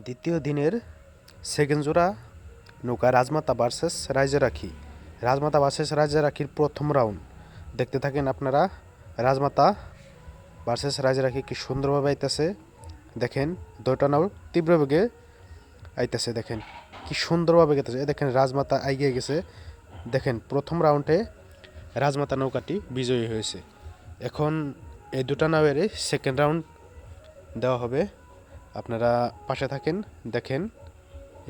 দ্বিতীয় দিনের সেকেন্ড জোড়া নৌকা রাজমাতা ভার্সেস রাইজেরাখি। রাজমাতা ভার্সেস রাইজেরাখির প্রথম রাউন্ড দেখতে থাকেন আপনারা। রাজমাতা ভার্সেস রাইজেরাখি কি সুন্দরভাবে আইতেছে, দেখেন দুইটা নাও তীব্র বেগে আইতেছে, দেখেন কি সুন্দরভাবে গেতেছে। দেখেন রাজমাতা এগিয়ে গেছে, দেখেন প্রথম রাউন্ডে রাজমাতা নৌকাটি বিজয়ী হয়েছে। এখন এই দুটা নাওয়ের সেকেন্ড রাউন্ড দেওয়া হবে, আপনারা পাশে থাকেন, দেখেন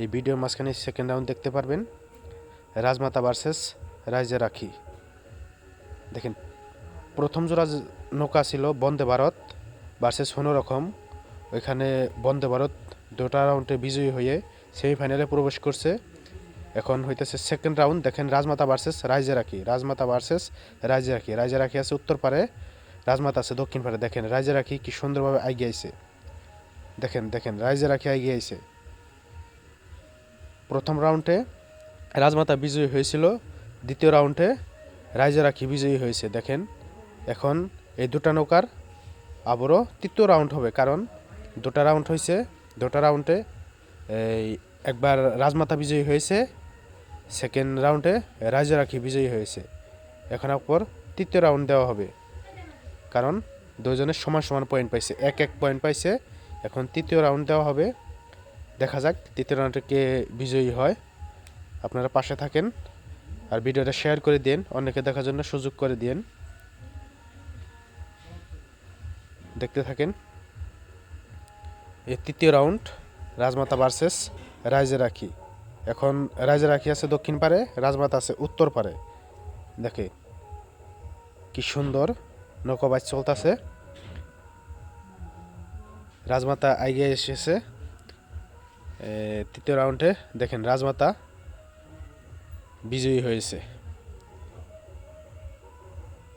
এই ভিডিওর মাঝখানে সেকেন্ড রাউন্ড দেখতে পারবেন। রাজমাতা ভার্সেস রাইজেরাখি। দেখেন প্রথম জোড়া নৌকা ছিল বন্দে ভারত ভার্সেস রকম, ওইখানে বন্দে ভারত দুটা রাউন্ডে বিজয়ী হয়ে সেমিফাইনালে প্রবেশ করছে। এখন হইতেছে সেকেন্ড রাউন্ড, দেখেন রাজমাতা ভার্সেস রাইজেরাখি। রাজমাতা ভার্সেস রাইজেরাখি। রাইজেরাখি আছে উত্তর পারে, রাজমাতা আছে দক্ষিণ পারে। দেখেন রাইজেরাখি কি সুন্দরভাবে এগিয়ে আইছে, দেখেন দেখেন রাইজেরাখি এগিয়ে আইছে। প্রথম রাউন্ডে রাজমাতা বিজয়ী হয়েছিল, দ্বিতীয় রাউন্ডে রাইজেরাখি বিজয়ী হয়েছে। দেখেন এখন এই দুটা নৌকার আবারও তৃতীয় রাউন্ড হবে, কারণ দুটা রাউন্ড হয়েছে, দুটা রাউন্ডে এই একবার রাজমাতা বিজয়ী হয়েছে, সেকেন্ড রাউন্ডে রাইজেরাখি বিজয়ী হয়েছে। এখন পর তৃতীয় রাউন্ড দেওয়া হবে, কারণ দুজনের সমান সমান পয়েন্ট পাইছে, এক এক পয়েন্ট পাইছে। এখন তৃতীয় রাউন্ড দেওয়া হবে, দেখা যাক তৃতীয় রাউন্ডে কে বিজয়ী হয়। আপনারা পাশে থাকেন আর ভিডিওটা শেয়ার করে দিন, অন্যকে দেখার জন্য সুযোগ করে দিন। দেখতে থাকেন এই তৃতীয় রাউন্ড রাজমাতা ভার্সেস রাইজেরাখি। এখন রাইজেরাখি আছে দক্ষিণ পারে, রাজমাতা আছে উত্তর পারে। দেখে কি সুন্দর নৌকাবাজ চলতেছে। রাজমাতা এগিয়ে এসেছে তৃতীয় রাউন্ডে। দেখেন রাজমাতা বিজয়ী হয়েছে।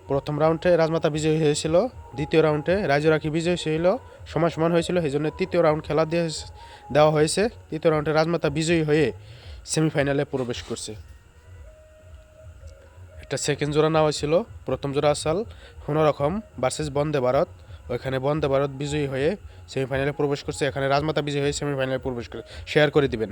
প্রথম রাউন্ডে রাজমাতা বিজয়ী হয়েছিল, দ্বিতীয় রাউন্ডে রাইজেরাখি বিজয়ী ছিল, সমান সমান হয়েছিল, সেই জন্য তৃতীয় রাউন্ড খেলা দেওয়া হয়েছে। তৃতীয় রাউন্ডে রাজমাতা বিজয়ী হয়ে সেমিফাইনালে প্রবেশ করছে। একটা সেকেন্ড জোড়া নেওয়া হয়েছিল, প্রথম জোড়া আসাল রকম ভার্সেস বন্দে ভারত, ওইখানে বন্দে ভারত বিজয়ী হয়ে সেমিফাইনালে প্রবেশ করছে। এখানে রাজমাতা বিজয়ী হয়ে সেমিফাইনালে প্রবেশ করে। শেয়ার করে দিবেন।